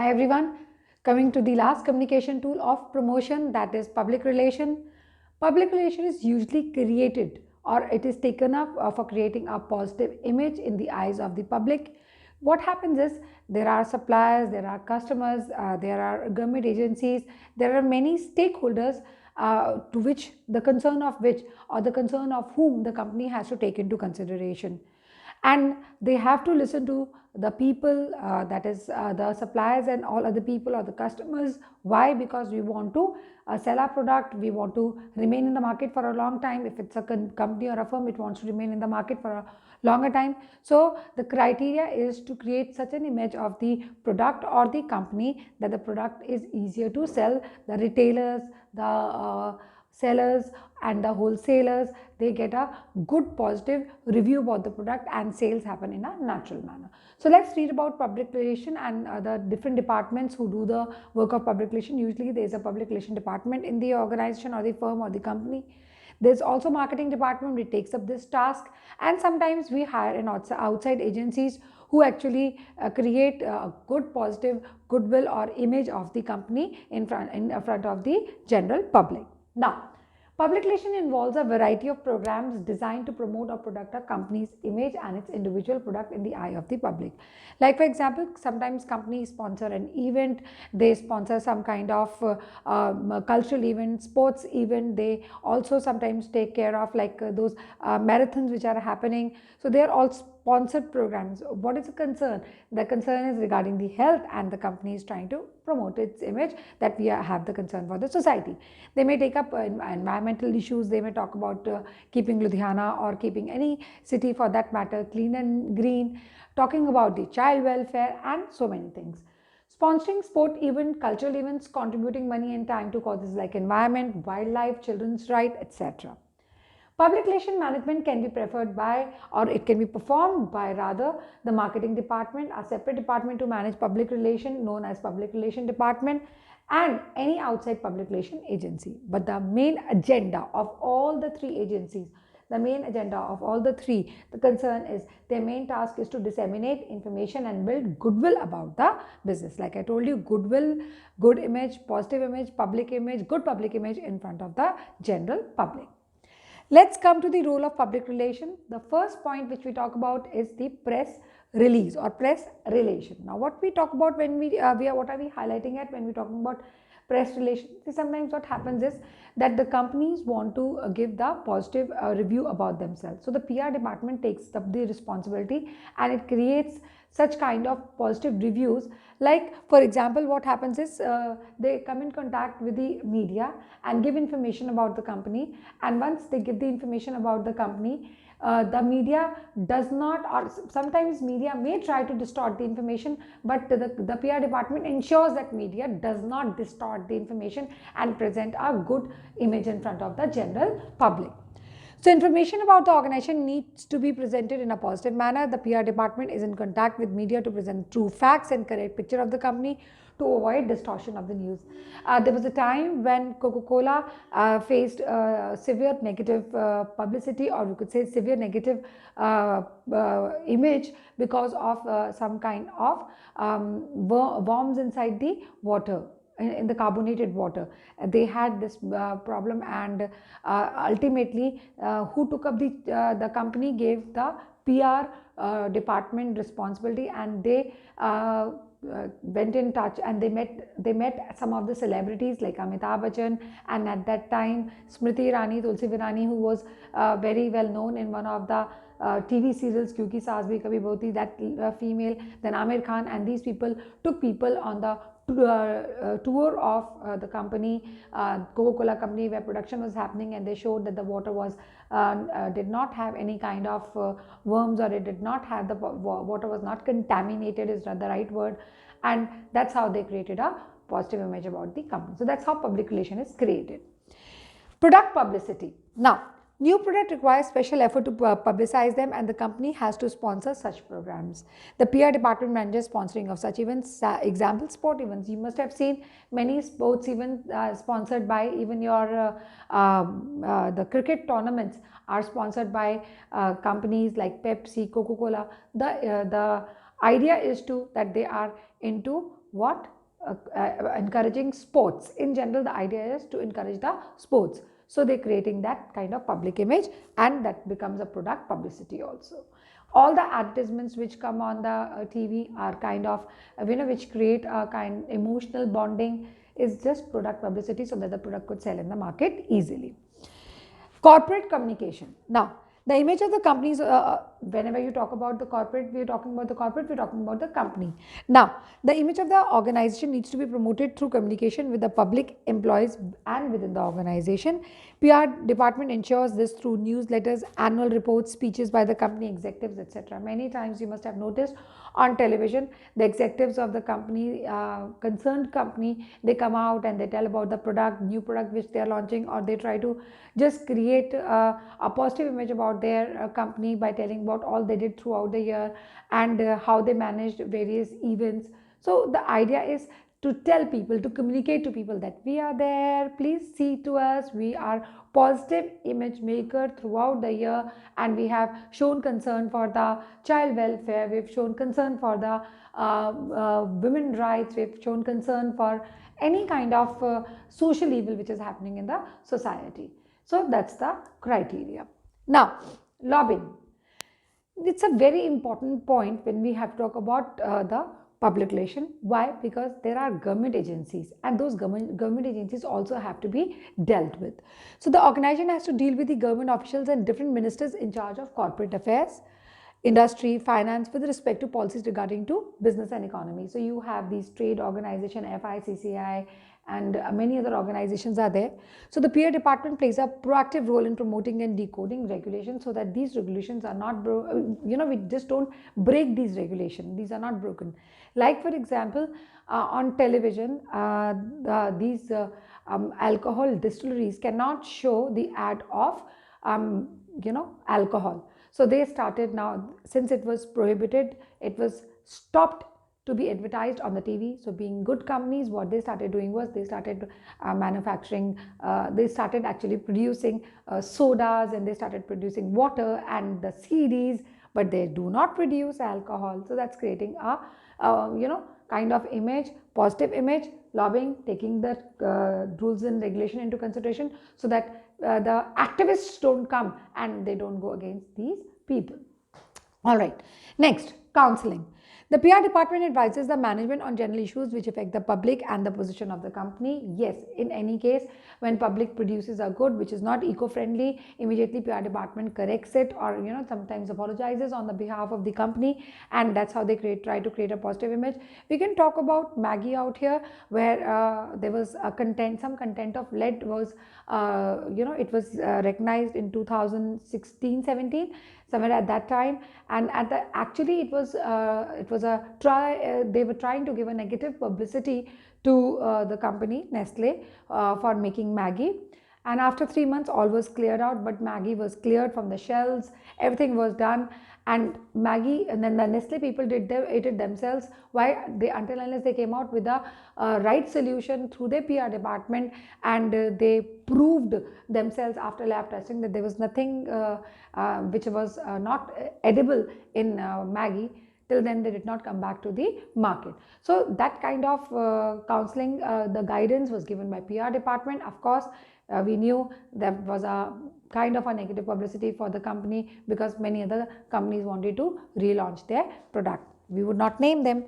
Hi everyone, coming to the last communication tool of promotion, that is public relation. Public relation is usually created or it is taken up for creating a positive image in the eyes of the public. What happens is there are suppliers, there are customers, there are government agencies, there are many stakeholders to which the concern of which or the concern of whom the company has to take into consideration, and they have to listen to the people, that is the suppliers and all other people or the customers. Why? Because we want to sell our product, we want to remain in the market for a long time. If it's a company or a firm, it wants to remain in the market for a longer time. So the criteria is to create such an image of the product or the company that the product is easier to sell. The retailers, the sellers and the wholesalers, they get a good positive review about the product and sales happen in a natural manner. So let's read about public relation and the different departments who do the work of public relation. Usually there is a public relation department in the organization or the firm or the company. There's also marketing department which takes up this task, and sometimes we hire an outside agencies who actually create a good positive goodwill or image of the company in front of the general public. Now, public relation involves a variety of programs designed to promote or protect a company's image and its individual product in the eye of the public. Like for example, sometimes companies sponsor an event, they sponsor some kind of cultural event, sports event. They also sometimes take care of like those marathons which are happening. So they are all sponsored programs. What is the concern? The concern is regarding the health, and the company is trying to promote its image that we have the concern for the society. They may take up environmental issues, they may talk about keeping Ludhiana or keeping any city for that matter clean and green, talking about the child welfare and so many things. Sponsoring sport event, cultural events, contributing money and time to causes like environment, wildlife, children's right, etc. Public relation management can be preferred by, or it can be performed by rather, the marketing department, a separate department to manage public relation known as public relation department, and any outside public relation agency. But the main agenda of all the three agencies, the main agenda of all the three, the concern is their main task is to disseminate information and build goodwill about the business. Like I told you, goodwill, good image, positive image, public image, good public image in front of the general public. Let's come to the role of public relation. The first point which we talk about is the press release or press relation. Now, what we talk about when what are we highlighting at when we talking about press relation? Sometimes what happens is that the companies want to give the positive review about themselves. So the PR department takes up the responsibility and it creates such kind of positive reviews. Like for example, what happens is they come in contact with the media and give information about the company, and once they give the information about the company, the media does not, or sometimes media may try to distort the information, but the PR department ensures that media does not distort the information and present a good image in front of the general public. So information about the organization needs to be presented in a positive manner. The PR department is in contact with media to present true facts and correct picture of the company to avoid distortion of the news. There was a time when Coca-Cola faced severe negative publicity, or we could say severe negative image because of some kind of worms inside the water, in the carbonated water. They had this problem, and ultimately who took up the company gave the PR department responsibility, and they went in touch and they met some of the celebrities like Amitabh Bachchan, and at that time Smriti Irani, Tulsi Virani, who was very well known in one of the TV serials Kyunki Saas Bhi Kabhi Bahu Thi, that female, then Amir Khan, and these people took people on the tour of the company, Coca-Cola company, where production was happening, and they showed that the water was did not have any kind of worms, or it did not have the water was not contaminated is the right word, and that's how they created a positive image about the company. So that's how public relation is created. Product publicity. Now, new product requires special effort to publicize them, and the company has to sponsor such programs. The PR department manages sponsoring of such events. Example, sport events. You must have seen many sports events sponsored by, even your the cricket tournaments are sponsored by companies like Pepsi, Coca-Cola. The idea is that they are into what? Encouraging sports. In general, the idea is to encourage the sports. So they're creating that kind of public image, and that becomes a product publicity also. All the advertisements which come on the TV are kind of, which create a kind emotional bonding, is just product publicity so that the product could sell in the market easily. Corporate communication. Now, the image of the companies, whenever you talk about the corporate, we are talking about the corporate, we are talking about the company. Now, the image of the organization needs to be promoted through communication with the public, employees, and within the organization. PR department ensures this through newsletters, annual reports, speeches by the company executives, etc. Many times you must have noticed on television, the executives of the company, concerned company, they come out and they tell about the product, new product which they are launching, or they try to just create a positive image about their company by telling about all they did throughout the year, and how they managed various events. So the idea is to tell people, to communicate to people that we are there, please see to us, we are positive image maker throughout the year, and we have shown concern for the child welfare, we've shown concern for the women rights, we've shown concern for any kind of social evil which is happening in the society. So that's the criteria. Now, lobbying. It's a very important point when we have to talk about the public relation. Why? Because there are government agencies, and those government agencies also have to be dealt with. So the organization has to deal with the government officials and different ministers in charge of corporate affairs, industry, finance, with respect to policies regarding to business and economy. So you have these trade organization, FICCI, and many other organizations are there. So the PR department plays a proactive role in promoting and decoding regulations, so that these regulations are not we just don't break these regulations, these are not broken. Like for example, on television, these alcohol distilleries cannot show the ad of alcohol. So they started now, since it was prohibited, it was stopped to be advertised on the TV. So being good companies, what they started doing was they started manufacturing, they started actually producing sodas, and they started producing water and the CDs, but they do not produce alcohol. So that's creating a kind of image, positive image. Lobbying, taking the rules and regulation into consideration, so that the activists don't come and they don't go against these people. All right, next, counseling. The PR department advises the management on general issues which affect the public and the position of the company. Yes, in any case, when public produces a good which is not eco-friendly, immediately PR department corrects it, or sometimes apologizes on the behalf of the company, and that's how they try to create a positive image. We can talk about Maggi out here, where there was a some content of lead was it was recognized in 2016-17, somewhere at that time, and actually it was a try, they were trying to give a negative publicity to the company Nestle for making Maggi. And after 3 months, all was cleared out, but Maggi was cleared from the shelves, everything was done, and Maggi, and then the Nestle people ate it themselves. Why? Until unless they came out with the right solution through their PR department, and they proved themselves after lab testing that there was nothing which was not edible in Maggi. Till then, they did not come back to the market. So that kind of counseling, the guidance was given by PR department. Of course, we knew that was a kind of a negative publicity for the company, because many other companies wanted to relaunch their product. We would not name them.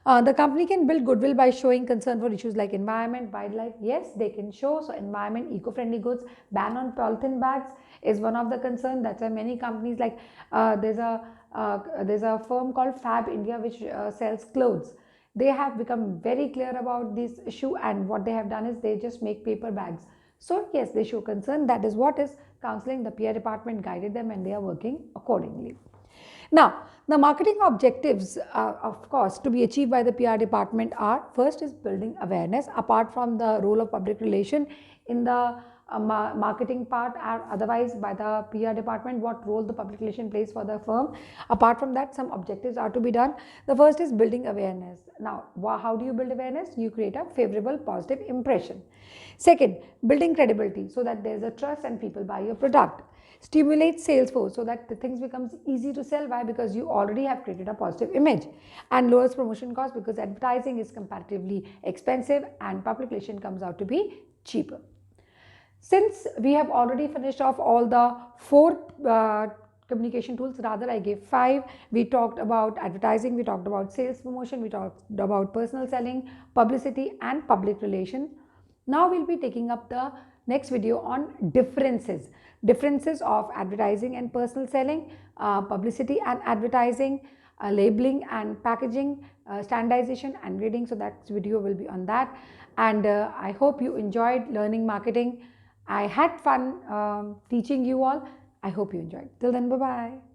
The company can build goodwill by showing concern for issues like environment, wildlife. Yes, they can show. So environment, eco-friendly goods, ban on polythene bags is one of the concern. That's why many companies, like there's a firm called Fab India which sells clothes. They have become very clear about this issue, and what they have done is they just make paper bags. So yes, they show concern. That is what is counseling. The PR department guided them, and they are working accordingly. Now, the marketing objectives, of course, to be achieved by the PR department are: first is building awareness. Apart from the role of public relation in the marketing part, or otherwise by the PR department, what role the public relation plays for the firm. Apart from that, some objectives are to be done. The first is building awareness. Now, how do you build awareness? You create a favorable, positive impression. Second, building credibility, so that there is a trust and people buy your product. stimulates sales force so that the things becomes easy to sell. Why? Because you already have created a positive image. And lowers promotion cost because advertising is comparatively expensive and public relation comes out to be cheaper. Since we have already finished off all the four communication tools, rather I gave five. We talked about advertising, we talked about sales promotion, we talked about personal selling, publicity and public relation. Now we'll be taking up the next video on differences of advertising and personal selling, publicity and advertising, labeling and packaging, standardization and grading. So that video will be on that. And I hope you enjoyed learning marketing. I had fun teaching you all. I hope you enjoyed. Till then, bye-bye.